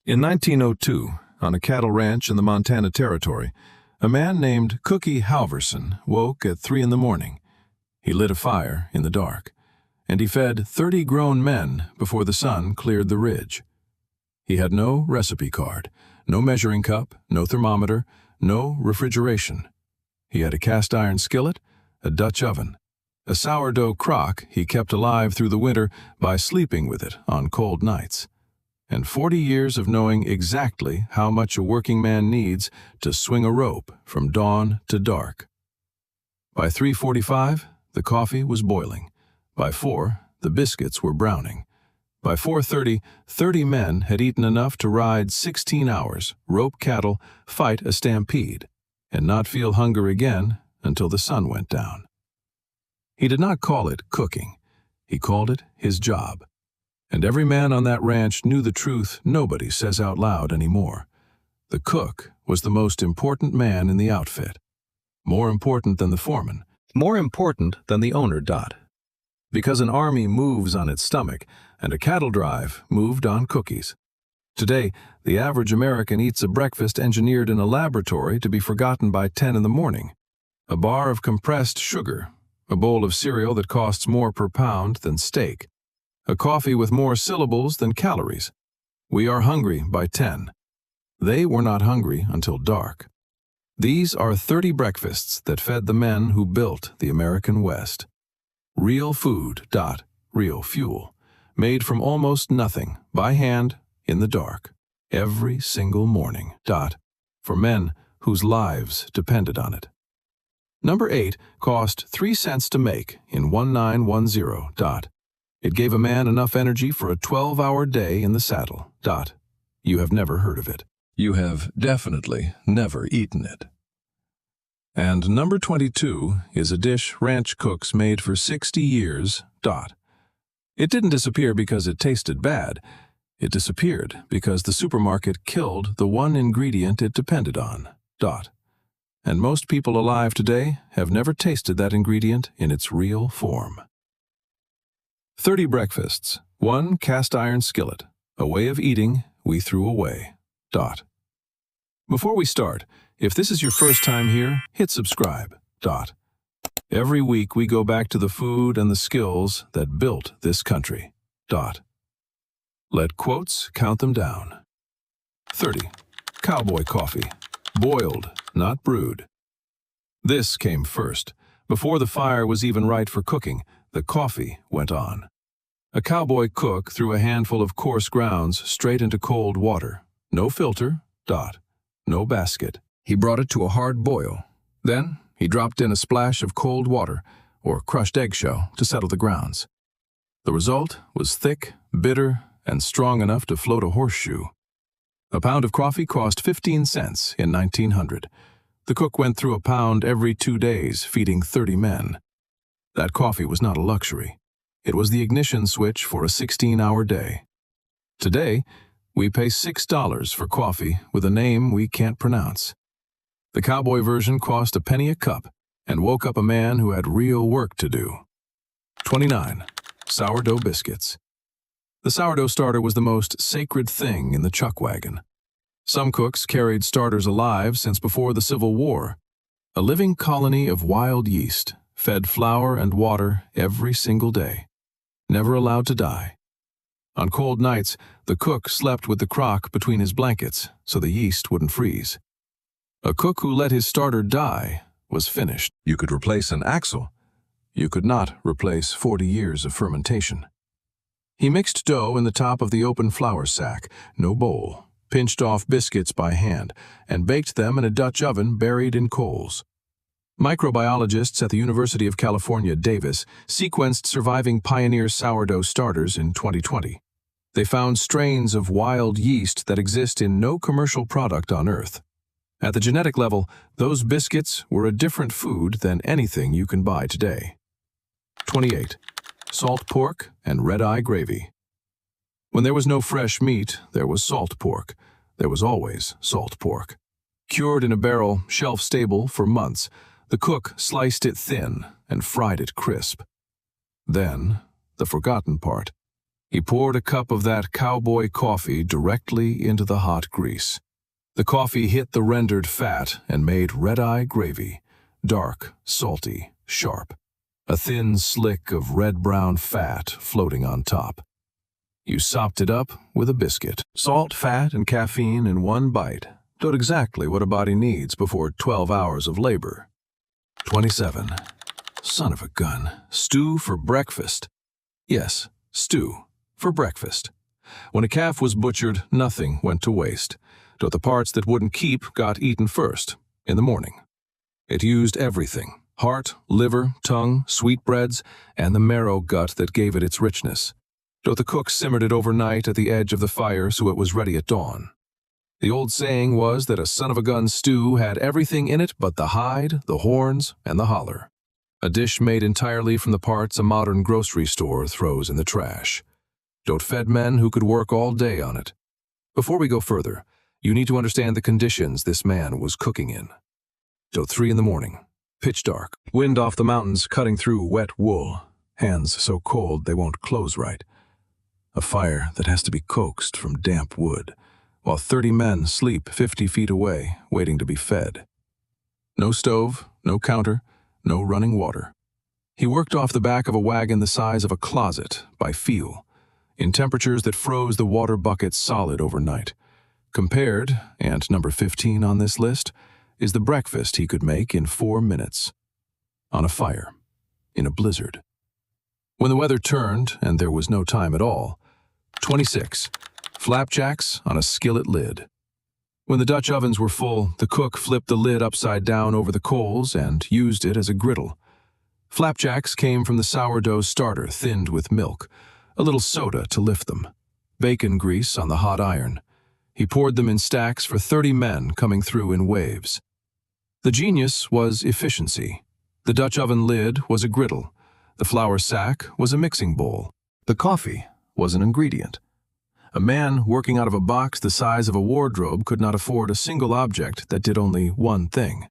In 1902, on a cattle ranch in the Montana Territory, a man named Cookie Halvorsen woke at 3 in the morning. He lit a fire in the dark, and he fed 30 grown men before the sun cleared the ridge. He had no recipe card, no measuring cup, no thermometer, no refrigeration. He had a cast-iron skillet, a Dutch oven, a sourdough crock he kept alive through the winter by sleeping with it on cold nights, and 40 years of knowing exactly how much a working man needs to swing a rope from dawn to dark. By 3:45, the coffee was boiling. By 4, the biscuits were browning. By 4:30, 30 men had eaten enough to ride 16 hours, rope cattle, fight a stampede, and not feel hunger again until the sun went down. He did not call it cooking. He called it his job. And every man on that ranch knew the truth nobody says out loud anymore. The cook was the most important man in the outfit. More important than the foreman. More important than the owner. Because an army moves on its stomach, and a cattle drive moved on cookies. Today, the average American eats a breakfast engineered in a laboratory to be forgotten by 10 in the morning. A bar of compressed sugar, a bowl of cereal that costs more per pound than steak, a coffee with more syllables than calories. We are hungry by 10. They were not hungry until dark. These are 30 breakfasts that fed the men who built the American West. Real food. Real fuel. Made from almost nothing, by hand, in the dark, every single morning. For men whose lives depended on it. Number 8 cost 3 cents to make in 1910. It gave a man enough energy for a 12-hour day in the saddle. You have never heard of it. You have definitely never eaten it. And number 22 is a dish ranch cooks made for 60 years. It didn't disappear because it tasted bad. It disappeared because the supermarket killed the one ingredient it depended on. And most people alive today have never tasted that ingredient in its real form. 30 breakfasts, 1 cast-iron skillet, a way of eating we threw away. Before we start, if this is your first time here, hit subscribe. Every week we go back to the food and the skills that built this country. Let quotes count them down. 30. Cowboy coffee. Boiled, not brewed. This came first. Before the fire was even right for cooking, the coffee went on. A cowboy cook threw a handful of coarse grounds straight into cold water. No filter. No basket. He brought it to a hard boil. Then he dropped in a splash of cold water, or crushed eggshell, to settle the grounds. The result was thick, bitter, and strong enough to float a horseshoe. A pound of coffee cost 15 cents in 1900. The cook went through a pound every 2 days, feeding 30 men. That coffee was not a luxury. It was the ignition switch for a 16-hour day. Today, we pay $6 for coffee with a name we can't pronounce. The cowboy version cost a penny a cup and woke up a man who had real work to do. 29. Sourdough biscuits. The sourdough starter was the most sacred thing in the chuck wagon. Some cooks carried starters alive since before the Civil War. A living colony of wild yeast, fed flour and water every single day, never allowed to die. On cold nights, the cook slept with the crock between his blankets so the yeast wouldn't freeze. A cook who let his starter die was finished. You could replace an axle. You could not replace 40 years of fermentation. He mixed dough in the top of the open flour sack, no bowl, pinched off biscuits by hand, and baked them in a Dutch oven buried in coals. Microbiologists at the University of California, Davis, sequenced surviving Pioneer sourdough starters in 2020. They found strains of wild yeast that exist in no commercial product on Earth. At the genetic level, those biscuits were a different food than anything you can buy today. 28. Salt pork and red-eye gravy. When there was no fresh meat, there was salt pork. There was always salt pork. Cured in a barrel, shelf-stable for months, the cook sliced it thin and fried it crisp. Then, the forgotten part. He poured a cup of that Cowboy coffee directly into the hot grease. The coffee hit the rendered fat and made red-eye gravy, dark, salty, sharp, a thin slick of red-brown fat floating on top. You sopped it up with a biscuit. Salt, fat, and caffeine in one bite. Not exactly what a body needs before 12 hours of labor. 27. Son of a gun. Stew for breakfast. Yes, stew for breakfast. When a calf was butchered, nothing went to waste. Though the parts that wouldn't keep got eaten first, in the morning. It used everything: heart, liver, tongue, sweetbreads, and the marrow gut that gave it its richness. Though the cook simmered it overnight at the edge of the fire so it was ready at dawn. The old saying was that a son-of-a-gun stew had everything in it but the hide, the horns, and the holler. A dish made entirely from the parts a modern grocery store throws in the trash. Don't fed men who could work all day on it. Before we go further, you need to understand the conditions this man was cooking in. Till 3 in the morning, pitch dark, wind off the mountains cutting through wet wool, hands so cold they won't close right. A fire that has to be coaxed from damp wood, while 30 men sleep 50 feet away, waiting to be fed. No stove, no counter, no running water. He worked off the back of a wagon the size of a closet, by feel, in temperatures that froze the water bucket solid overnight. Compared, and number 15 on this list, is the breakfast he could make in 4 minutes. On a fire, in a blizzard. When the weather turned, and there was no time at all, 26. Flapjacks on a skillet lid. When the Dutch ovens were full, the cook flipped the lid upside down over the coals and used it as a griddle. Flapjacks came from the sourdough starter thinned with milk, a little soda to lift them, bacon grease on the hot iron. He poured them in stacks for 30 men coming through in waves. The genius was efficiency. The Dutch oven lid was a griddle. The flour sack was a mixing bowl. The coffee was an ingredient. A man working out of a box the size of a wardrobe could not afford a single object that did only one thing.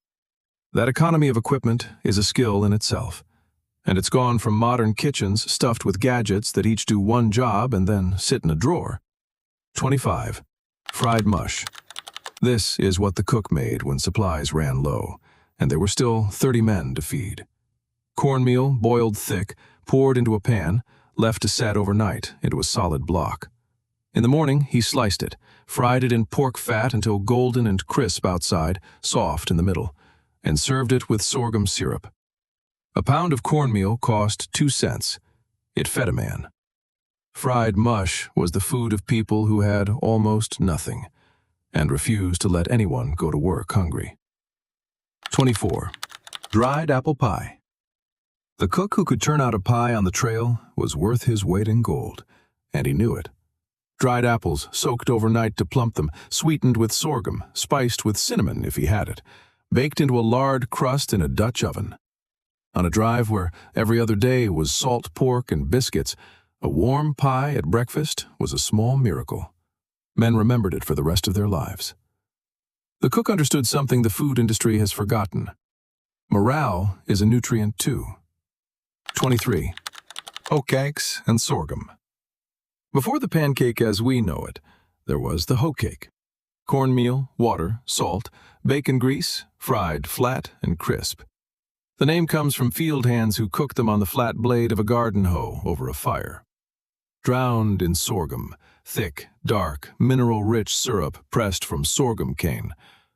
That economy of equipment is a skill in itself, and it's gone from modern kitchens stuffed with gadgets that each do one job and then sit in a drawer. 25. Fried mush. This is what the cook made when supplies ran low, and there were still 30 men to feed. Cornmeal, boiled thick, poured into a pan, left to set overnight into a solid block. In the morning, he sliced it, fried it in pork fat until golden and crisp outside, soft in the middle, and served it with sorghum syrup. A pound of cornmeal cost 2 cents. It fed a man. Fried mush was the food of people who had almost nothing, and refused to let anyone go to work hungry. 24. Dried apple pie. The cook who could turn out a pie on the trail was worth his weight in gold, and he knew it. Dried apples soaked overnight to plump them, sweetened with sorghum, spiced with cinnamon if he had it, baked into a lard crust in a Dutch oven. On a drive where every other day was salt pork and biscuits, a warm pie at breakfast was a small miracle. Men remembered it for the rest of their lives. The cook understood something the food industry has forgotten. Morale is a nutrient too. 23. Hoe cakes and sorghum. Before the pancake as we know it, there was the hoe cake. Cornmeal, water, salt, bacon grease, fried flat and crisp. The name comes from field hands who cooked them on the flat blade of a garden hoe over a fire. Drowned in sorghum, thick, dark, mineral-rich syrup pressed from sorghum cane,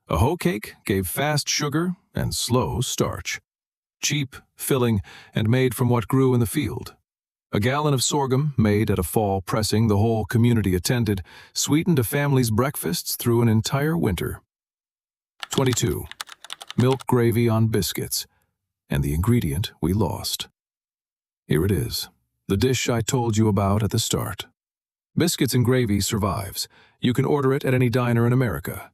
a hoe cake gave fast sugar and slow starch. Cheap, filling, and made from what grew in the field. A gallon of sorghum, made at a fall pressing the whole community attended, sweetened a family's breakfasts through an entire winter. 22. Milk gravy on biscuits, and the ingredient we lost. Here it is, the dish I told you about at the start. Biscuits and gravy survives. You can order it at any diner in America.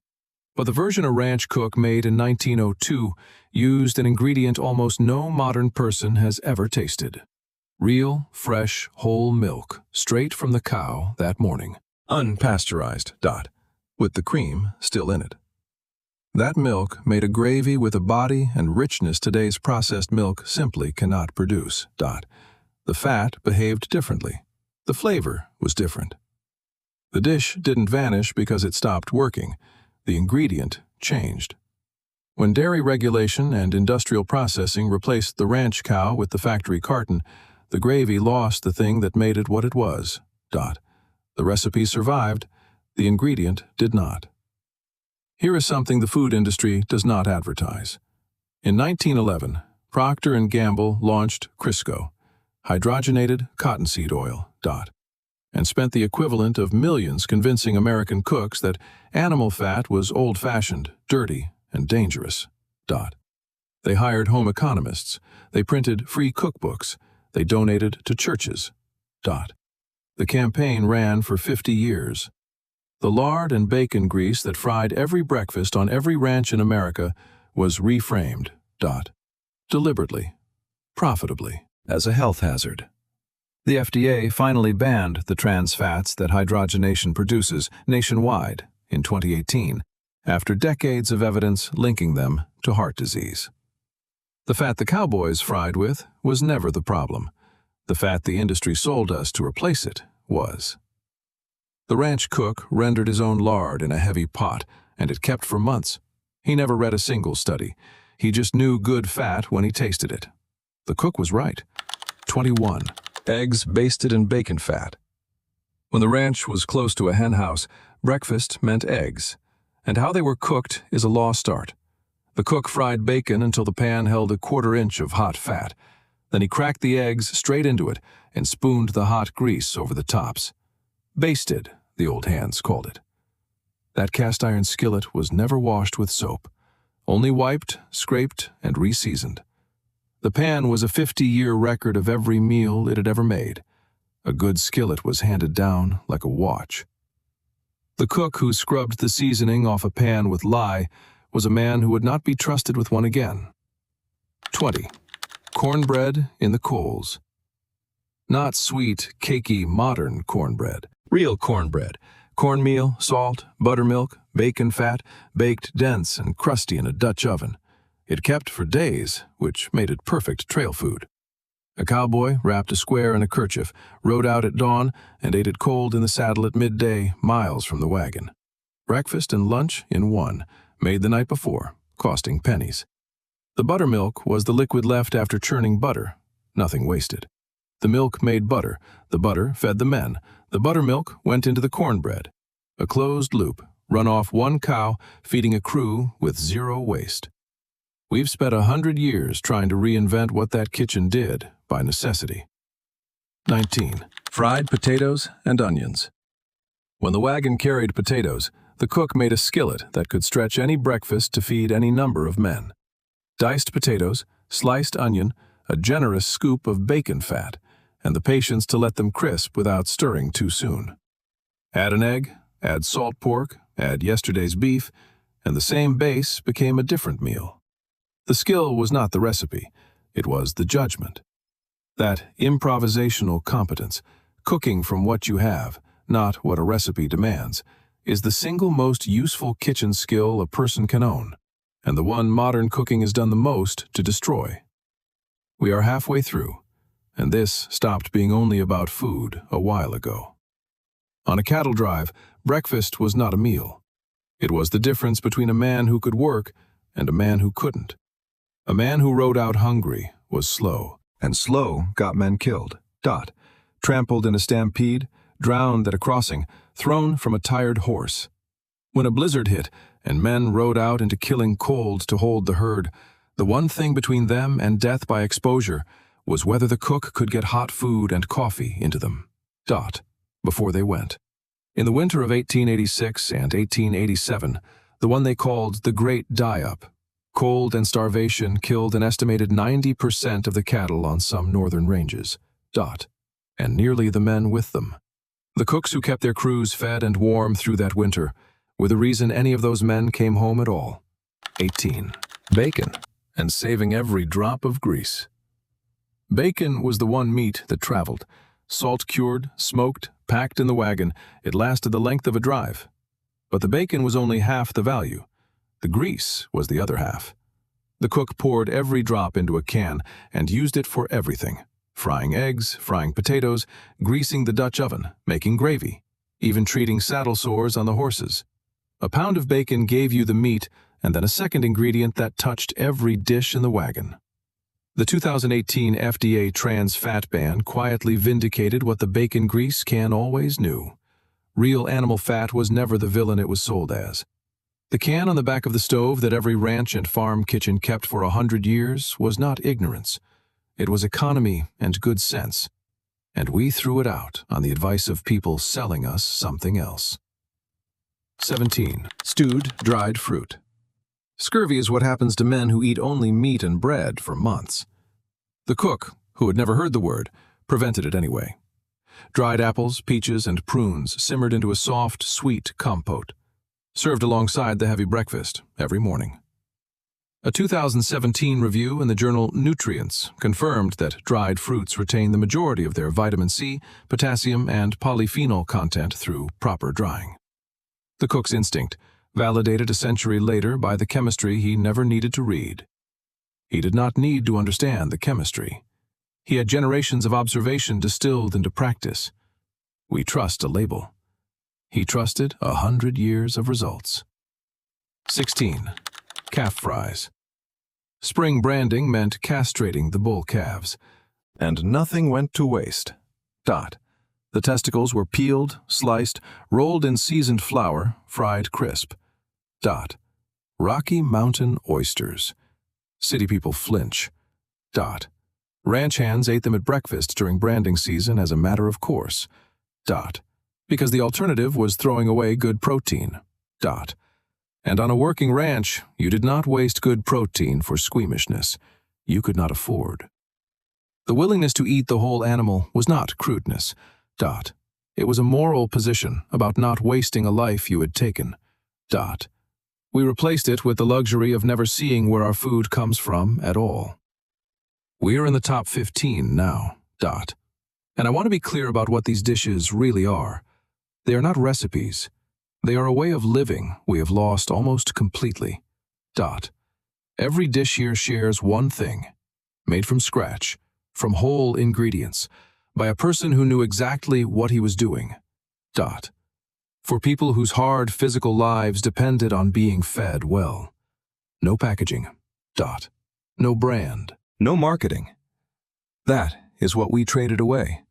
But the version a ranch cook made in 1902 used an ingredient almost no modern person has ever tasted. Real, fresh, whole milk, straight from the cow that morning. Unpasteurized, with the cream still in it. That milk made a gravy with a body and richness today's processed milk simply cannot produce, The fat behaved differently. The flavor was different. The dish didn't vanish because it stopped working. The ingredient changed. When dairy regulation and industrial processing replaced the ranch cow with the factory carton, the gravy lost the thing that made it what it was. The recipe survived, the ingredient did not. Here is something the food industry does not advertise. In 1911, Procter & Gamble launched Crisco, hydrogenated cottonseed oil, and spent the equivalent of millions convincing American cooks that animal fat was old-fashioned, dirty, and dangerous. They hired home economists. They printed free cookbooks. They donated to churches. The campaign ran for 50 years. The lard and bacon grease that fried every breakfast on every ranch in America was reframed, deliberately, profitably, as a health hazard. The FDA finally banned the trans fats that hydrogenation produces nationwide in 2018, after decades of evidence linking them to heart disease. The fat the cowboys fried with was never the problem. The fat the industry sold us to replace it was. The ranch cook rendered his own lard in a heavy pot, and it kept for months. He never read a single study. He just knew good fat when he tasted it. The cook was right. 21. Eggs basted in bacon fat. When the ranch was close to a hen house, breakfast meant eggs, and how they were cooked is a lost art. The cook fried bacon until the pan held a quarter-inch of hot fat. Then he cracked the eggs straight into it and spooned the hot grease over the tops. Basted, the old hands called it. That cast-iron skillet was never washed with soap, only wiped, scraped, and re-seasoned. The pan was a 50-year record of every meal it had ever made. A good skillet was handed down like a watch. The cook who scrubbed the seasoning off a pan with lye was a man who would not be trusted with one again. 20. Cornbread in the coals. Not sweet, cakey, modern cornbread. Real cornbread. Cornmeal, salt, buttermilk, bacon fat, baked dense and crusty in a Dutch oven. It kept for days, which made it perfect trail food. A cowboy wrapped a square in a kerchief, rode out at dawn, and ate it cold in the saddle at midday, miles from the wagon. Breakfast and lunch in one, made the night before, costing pennies. The buttermilk was the liquid left after churning butter, nothing wasted. The milk made butter, the butter fed the men, the buttermilk went into the cornbread. A closed loop, run off one cow, feeding a crew with zero waste. We've spent 100 years trying to reinvent what that kitchen did by necessity. 19. Fried potatoes and onions. When the wagon carried potatoes, the cook made a skillet that could stretch any breakfast to feed any number of men. Diced potatoes, sliced onion, a generous scoop of bacon fat, and the patience to let them crisp without stirring too soon. Add an egg, add salt pork, add yesterday's beef, and the same base became a different meal. The skill was not the recipe, it was the judgment. That improvisational competence, cooking from what you have, not what a recipe demands, is the single most useful kitchen skill a person can own, and the one modern cooking has done the most to destroy. We are halfway through, and this stopped being only about food a while ago. On a cattle drive, breakfast was not a meal. It was the difference between a man who could work and a man who couldn't. A man who rode out hungry was slow, and slow got men killed. Trampled in a stampede, drowned at a crossing, thrown from a tired horse. When a blizzard hit and men rode out into killing cold to hold the herd, the one thing between them and death by exposure was whether the cook could get hot food and coffee into them. Before they went. In the winter of 1886 and 1887, the one they called the Great Die-Up, cold and starvation killed an estimated 90% of the cattle on some northern ranges. And nearly the men with them. The cooks who kept their crews fed and warm through that winter were the reason any of those men came home at all. 18. Bacon, and saving every drop of grease. Bacon was the one meat that traveled. Salt-cured, smoked, packed in the wagon, it lasted the length of a drive. But the bacon was only half the value. The grease was the other half. The cook poured every drop into a can and used it for everything. frying eggs, frying potatoes, greasing the Dutch oven, making gravy, even treating saddle sores on the horses. A pound of bacon gave you the meat, and then a second ingredient that touched every dish in the wagon. The 2018 FDA trans fat ban quietly vindicated what the bacon grease can always knew. Real animal fat was never the villain it was sold as. The can on the back of the stove that every ranch and farm kitchen kept for 100 years was not ignorance. It was economy and good sense. And we threw it out on the advice of people selling us something else. 17. Stewed dried fruit. Scurvy is what happens to men who eat only meat and bread for months. The cook, who had never heard the word, prevented it anyway. Dried apples, peaches, and prunes simmered into a soft, sweet compote, served alongside the heavy breakfast every morning. A 2017 review in the journal Nutrients confirmed that dried fruits retain the majority of their vitamin C, potassium, and polyphenol content through proper drying. The cook's instinct, validated a century later by the chemistry he never needed to read. He did not need to understand the chemistry. He had generations of observation distilled into practice. We trust a label. He trusted 100 years of results. 16. Calf fries. Spring branding meant castrating the bull calves, and nothing went to waste. The testicles were peeled, sliced, rolled in seasoned flour, fried crisp. Rocky Mountain oysters. City people flinch. Ranch hands ate them at breakfast during branding season as a matter of course. Because the alternative was throwing away good protein. And on a working ranch, you did not waste good protein for squeamishness. You could not afford. The willingness to eat the whole animal was not crudeness. It was a moral position about not wasting a life you had taken. We replaced it with the luxury of never seeing where our food comes from at all. We are in the top 15 now. And I want to be clear about what these dishes really are. They are not recipes. They are a way of living we have lost almost completely. Every dish here shares one thing, made from scratch, from whole ingredients, by a person who knew exactly what he was doing. For people whose hard physical lives depended on being fed well. No packaging. No brand. No marketing. That is what we traded away.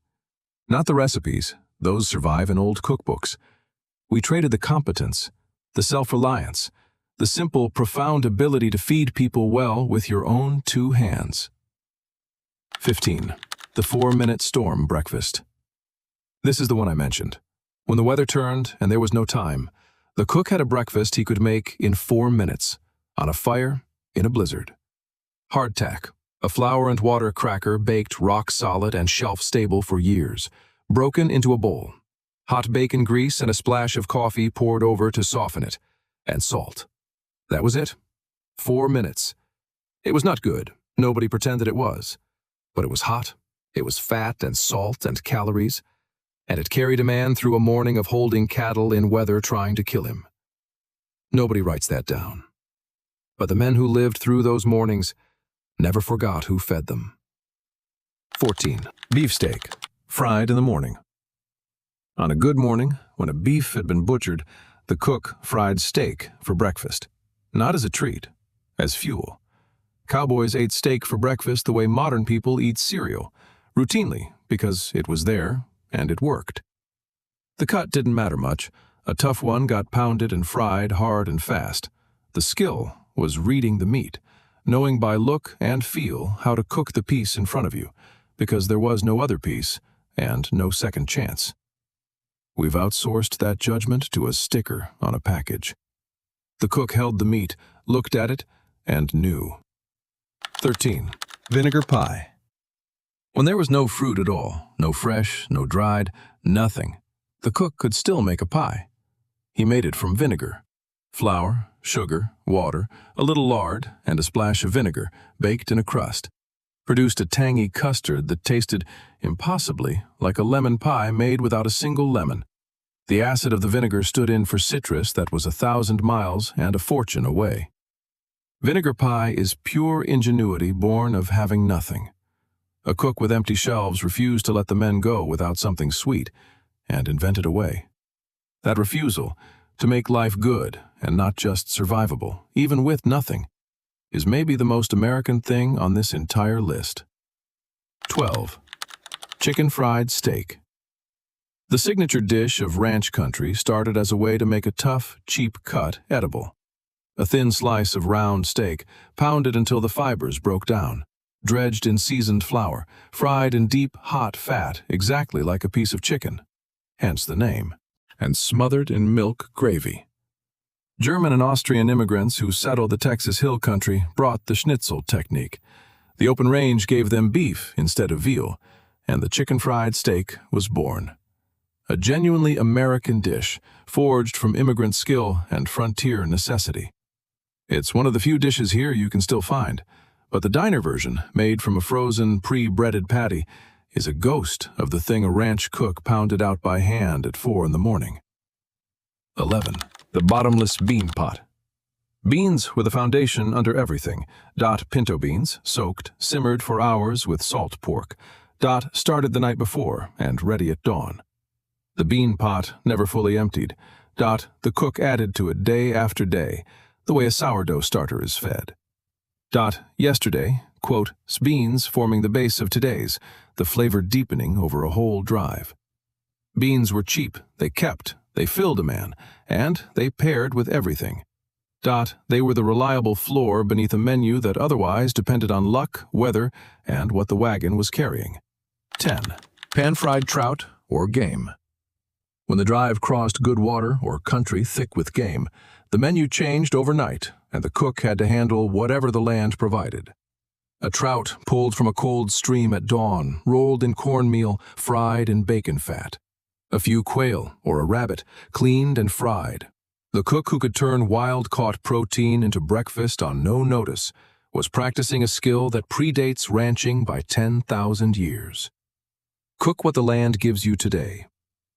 Not the recipes, those survive in old cookbooks. We traded the competence, the self-reliance, the simple, profound ability to feed people well with your own 2 hands. 15. The 4-minute storm breakfast. This is the one I mentioned. When the weather turned and there was no time, the cook had a breakfast he could make in 4 minutes, on a fire, in a blizzard. Hardtack, a flour and water cracker baked rock solid and shelf stable for years, broken into a bowl. Hot bacon grease and a splash of coffee poured over to soften it, and salt. That was it. 4 minutes. It was not good. Nobody pretended it was. But it was hot. It was fat and salt and calories. And it carried a man through a morning of holding cattle in weather trying to kill him. Nobody writes that down. But the men who lived through those mornings never forgot who fed them. 14. Beefsteak, fried in the morning. On a good morning, when a beef had been butchered, the cook fried steak for breakfast. Not as a treat, as fuel. Cowboys ate steak for breakfast the way modern people eat cereal, routinely because it was there and it worked. The cut didn't matter much. A tough one got pounded and fried hard and fast. The skill was reading the meat, knowing by look and feel how to cook the piece in front of you, because there was no other piece and no second chance. We've outsourced that judgment to a sticker on a package. The cook held the meat, looked at it, and knew. 13. Vinegar pie. When there was no fruit at all, no fresh, no dried, nothing, the cook could still make a pie. He made it from vinegar. Flour, sugar, water, a little lard, and a splash of vinegar, baked in a crust. Produced a tangy custard that tasted impossibly like a lemon pie made without a single lemon. The acid of the vinegar stood in for citrus that was 1,000 miles and a fortune away. Vinegar pie is pure ingenuity born of having nothing. A cook with empty shelves refused to let the men go without something sweet, and invented a way. That refusal, to make life good and not just survivable, even with nothing, is maybe the most American thing on this entire list. 12. Chicken fried steak. The signature dish of ranch country started as a way to make a tough, cheap cut edible. A thin slice of round steak, pounded until the fibers broke down, dredged in seasoned flour, fried in deep, hot fat exactly like a piece of chicken, hence the name, and smothered in milk gravy. German and Austrian immigrants who settled the Texas Hill Country brought the schnitzel technique. The open range gave them beef instead of veal, and the chicken fried steak was born. A genuinely American dish, forged from immigrant skill and frontier necessity. It's one of the few dishes here you can still find, but the diner version, made from a frozen, pre-breaded patty, is a ghost of the thing a ranch cook pounded out by hand at 4 in the morning. 11. The bottomless bean pot. Beans were the foundation under everything. Pinto beans, soaked, simmered for hours with salt pork. Started the night before and ready at dawn. The bean pot never fully emptied. The cook added to it day after day, the way a sourdough starter is fed. Yesterday, quote, beans forming the base of today's, the flavor deepening over a whole drive. Beans were cheap, they kept, they filled a man, and they paired with everything. They were the reliable floor beneath a menu that otherwise depended on luck, weather, and what the wagon was carrying. 10. Pan-fried trout or game. When the drive crossed good water or country thick with game, the menu changed overnight, and the cook had to handle whatever the land provided. A trout pulled from a cold stream at dawn, rolled in cornmeal, fried in bacon fat. A few quail or a rabbit, cleaned and fried. The cook who could turn wild-caught protein into breakfast on no notice was practicing a skill that predates ranching by 10,000 years. Cook what the land gives you today,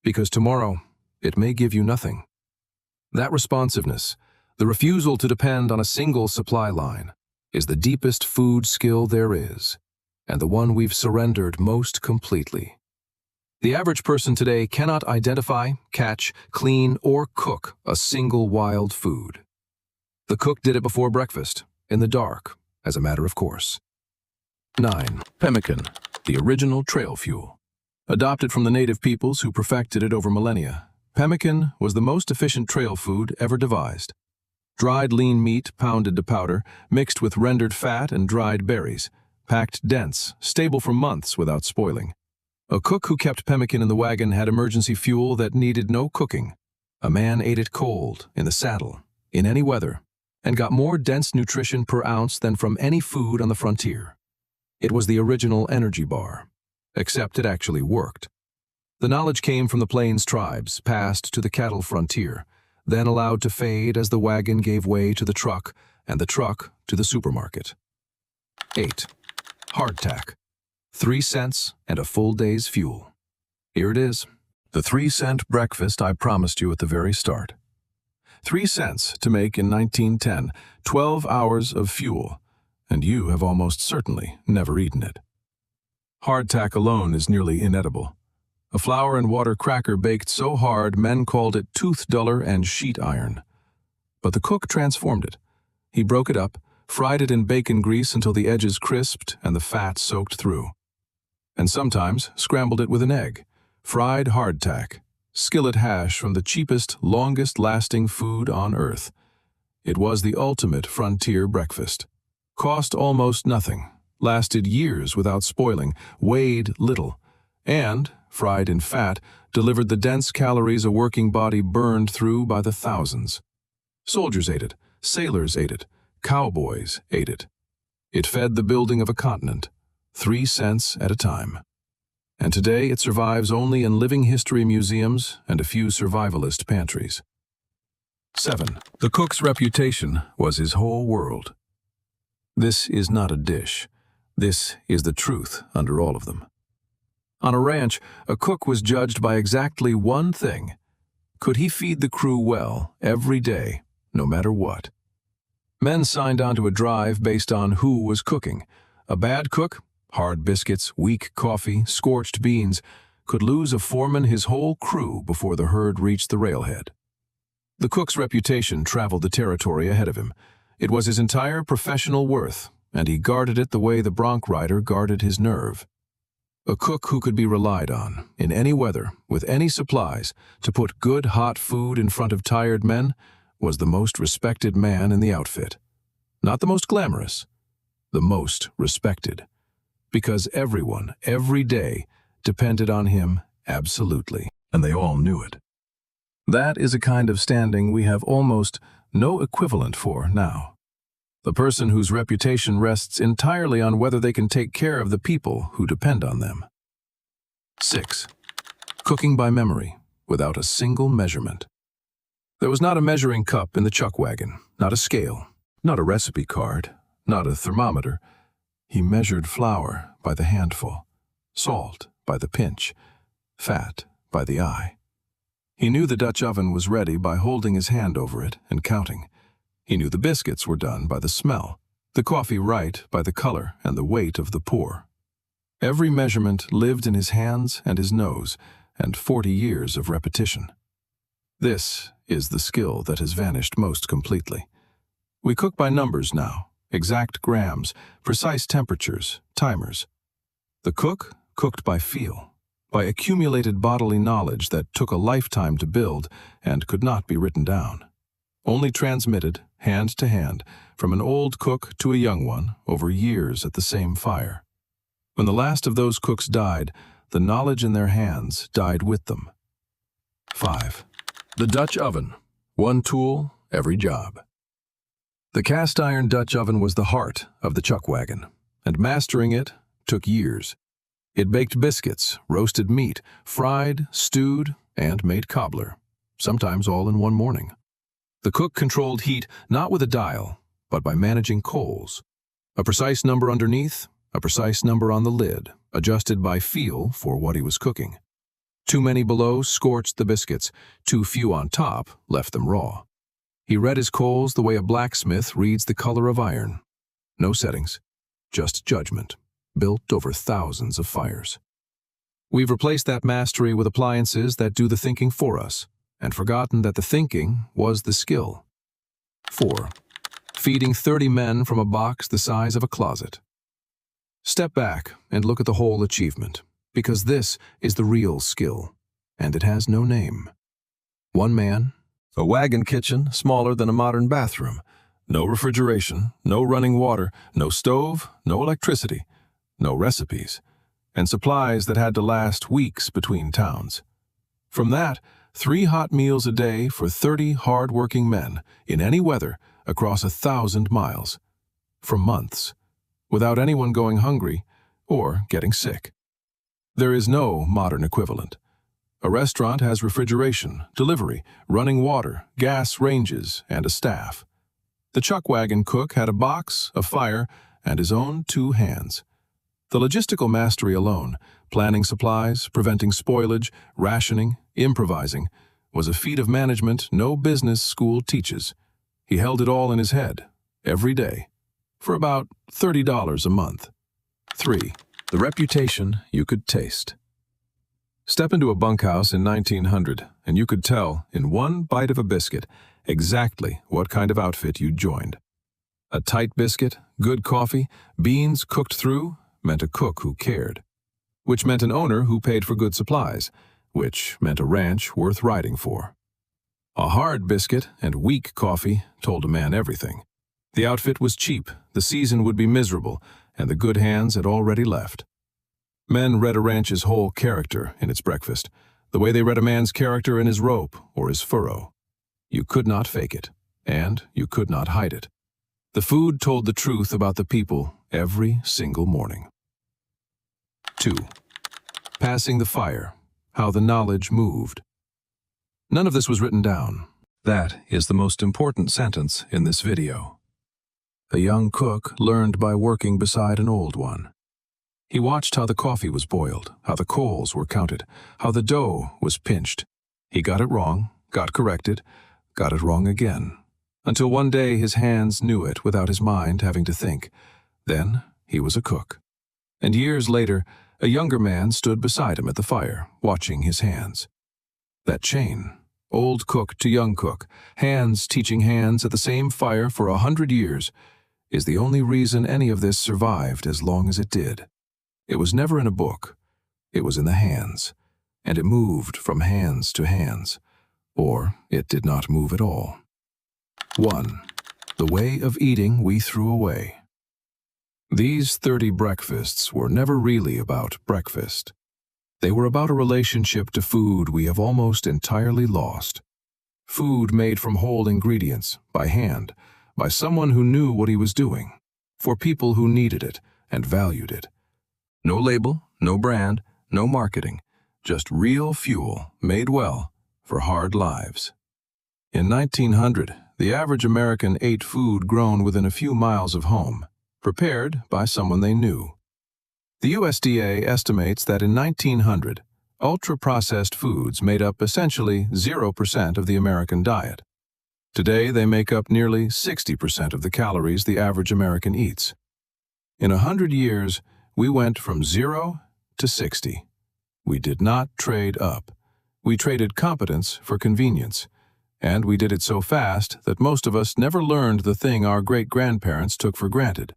because tomorrow it may give you nothing. That responsiveness, the refusal to depend on a single supply line, is the deepest food skill there is, and the one we've surrendered most completely. The average person today cannot identify, catch, clean, or cook a single wild food. The cook did it before breakfast, in the dark, as a matter of course. 9. Pemmican, the original trail fuel. Adopted from the native peoples who perfected it over millennia, pemmican was the most efficient trail food ever devised. Dried lean meat pounded to powder, mixed with rendered fat and dried berries, packed dense, stable for months without spoiling. A cook who kept pemmican in the wagon had emergency fuel that needed no cooking. A man ate it cold, in the saddle, in any weather, and got more dense nutrition per ounce than from any food on the frontier. It was the original energy bar, except it actually worked. The knowledge came from the plains tribes, passed to the cattle frontier, then allowed to fade as the wagon gave way to the truck, and the truck to the supermarket. 8. Hardtack. 3 cents and a full day's fuel. Here it is, the 3-cent breakfast I promised you at the very start. 3 cents to make in 1910, 12 hours of fuel, and you have almost certainly never eaten it. Hardtack alone is nearly inedible. A flour and water cracker baked so hard men called it tooth duller and sheet iron. But the cook transformed it. He broke it up, fried it in bacon grease until the edges crisped and the fat soaked through. And sometimes scrambled it with an egg. Fried hardtack, skillet hash from the cheapest, longest-lasting food on earth. It was the ultimate frontier breakfast. Cost almost nothing, lasted years without spoiling, weighed little, and, fried in fat, delivered the dense calories a working body burned through by the thousands. Soldiers ate it, sailors ate it, cowboys ate it. It fed the building of a continent. 3 cents at a time. And today it survives only in living history museums and a few survivalist pantries. 7. The cook's reputation was his whole world. This is not a dish. This is the truth under all of them. On a ranch, a cook was judged by exactly one thing. Could he feed the crew well every day, no matter what? Men signed on to a drive based on who was cooking. A bad cook Hard biscuits, weak coffee, scorched beans could lose a foreman his whole crew before the herd reached the railhead. The cook's reputation traveled the territory ahead of him. It was his entire professional worth, and he guarded it the way the bronc rider guarded his nerve. A cook who could be relied on, in any weather, with any supplies, to put good hot food in front of tired men, was the most respected man in the outfit. Not the most glamorous, the most respected. Because everyone, every day, depended on him absolutely, and they all knew it. That is a kind of standing we have almost no equivalent for now. The person whose reputation rests entirely on whether they can take care of the people who depend on them. 6. Cooking by memory, without a single measurement. There was not a measuring cup in the chuck wagon, not a scale, not a recipe card, not a thermometer. He measured flour by the handful, salt by the pinch, fat by the eye. He knew the Dutch oven was ready by holding his hand over it and counting. He knew the biscuits were done by the smell, the coffee right by the color and the weight of the pour. Every measurement lived in his hands and his nose, and 40 years of repetition. This is the skill that has vanished most completely. We cook by numbers now, exact grams, precise temperatures, timers. The cook cooked by feel, by accumulated bodily knowledge that took a lifetime to build and could not be written down. Only transmitted, hand to hand, from an old cook to a young one, over years at the same fire. When the last of those cooks died, the knowledge in their hands died with them. 5. The Dutch oven. One tool, every job. The cast-iron Dutch oven was the heart of the chuck wagon, and mastering it took years. It baked biscuits, roasted meat, fried, stewed, and made cobbler, sometimes all in one morning. The cook controlled heat not with a dial, but by managing coals. A precise number underneath, a precise number on the lid, adjusted by feel for what he was cooking. Too many below scorched the biscuits, too few on top left them raw. He read his coals the way a blacksmith reads the color of iron. No settings, just judgment, built over thousands of fires. We've replaced that mastery with appliances that do the thinking for us, and forgotten that the thinking was the skill. 4. Feeding 30 men from a box the size of a closet. Step back and look at the whole achievement, because this is the real skill, and it has no name. One man, a wagon kitchen smaller than a modern bathroom, no refrigeration, no running water, no stove, no electricity, no recipes, and supplies that had to last weeks between towns. From that, 3 hot meals a day for 30 hard-working men, in any weather, across 1,000 miles. For months, without anyone going hungry or getting sick. There is no modern equivalent. A restaurant has refrigeration, delivery, running water, gas ranges, and a staff. The chuck wagon cook had a box, a fire, and his own 2 hands. The logistical mastery alone, planning supplies, preventing spoilage, rationing, improvising, was a feat of management no business school teaches. He held it all in his head, every day, for about $30 a month. 3. The reputation you could taste. Step into a bunkhouse in 1900, and you could tell, in one bite of a biscuit, exactly what kind of outfit you'd joined. A tight biscuit, good coffee, beans cooked through, meant a cook who cared. Which meant an owner who paid for good supplies, which meant a ranch worth riding for. A hard biscuit and weak coffee told a man everything. The outfit was cheap, the season would be miserable, and the good hands had already left. Men read a ranch's whole character in its breakfast, the way they read a man's character in his rope or his furrow. You could not fake it, and you could not hide it. The food told the truth about the people every single morning. 2. Passing the fire, how the knowledge moved. None of this was written down. That is the most important sentence in this video. A young cook learned by working beside an old one. He watched how the coffee was boiled, how the coals were counted, how the dough was pinched. He got it wrong, got corrected, got it wrong again, until one day his hands knew it without his mind having to think. Then he was a cook. And years later, a younger man stood beside him at the fire, watching his hands. That chain, old cook to young cook, hands teaching hands at the same fire for 100 years, is the only reason any of this survived as long as it did. It was never in a book. It was in the hands, and it moved from hands to hands, or it did not move at all. 1. The way of eating we threw away. These 30 breakfasts were never really about breakfast. They were about a relationship to food we have almost entirely lost. Food made from whole ingredients, by hand, by someone who knew what he was doing, for people who needed it and valued it. No label, no brand, no marketing, just real fuel made well for hard lives. In 1900, the average American ate food grown within a few miles of home, prepared by someone they knew. The USDA estimates that in 1900, ultra-processed foods made up essentially 0% of the American diet. Today, they make up nearly 60% of the calories the average American eats. In 100 years, we went from 0 to 60. We did not trade up. We traded competence for convenience. And we did it so fast that most of us never learned the thing our great-grandparents took for granted: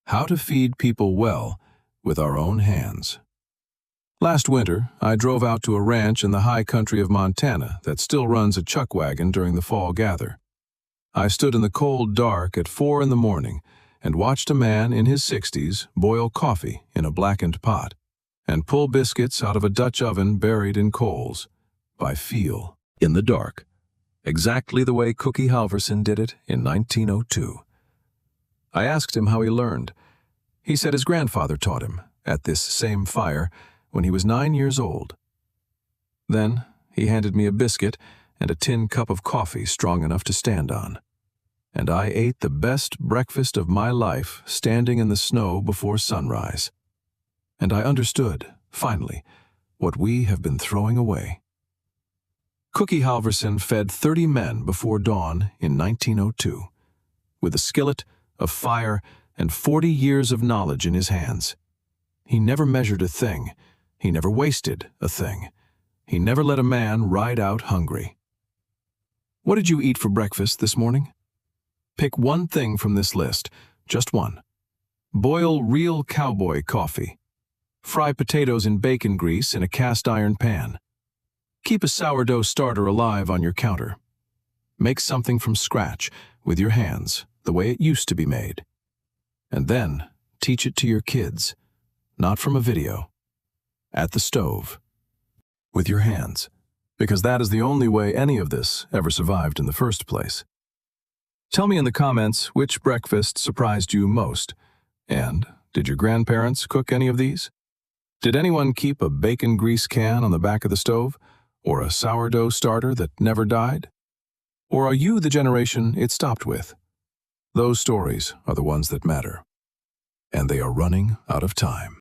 how to feed people well with our own hands. Last winter, I drove out to a ranch in the high country of Montana that still runs a chuck wagon during the fall gather. I stood in the cold dark at 4 in the morning and watched a man in his 60s boil coffee in a blackened pot and pull biscuits out of a Dutch oven buried in coals, by feel, in the dark, exactly the way Cookie Halvorsen did it in 1902. I asked him how he learned. He said his grandfather taught him, at this same fire, when he was 9 years old. Then he handed me a biscuit and a tin cup of coffee strong enough to stand on. And I ate the best breakfast of my life standing in the snow before sunrise. And I understood, finally, what we have been throwing away. Cookie Halvorsen fed 30 men before dawn in 1902, with a skillet, a fire, and 40 years of knowledge in his hands. He never measured a thing. He never wasted a thing. He never let a man ride out hungry. What did you eat for breakfast this morning? Pick one thing from this list, just one. Boil real Cowboy coffee. Fry potatoes in bacon grease in a cast-iron pan. Keep a sourdough starter alive on your counter. Make something from scratch, with your hands, the way it used to be made. And then teach it to your kids, not from a video, at the stove, with your hands, because that is the only way any of this ever survived in the first place. Tell me in the comments which breakfast surprised you most, and did your grandparents cook any of these? Did anyone keep a bacon grease can on the back of the stove, or a sourdough starter that never died? Or are you the generation it stopped with? Those stories are the ones that matter, and they are running out of time.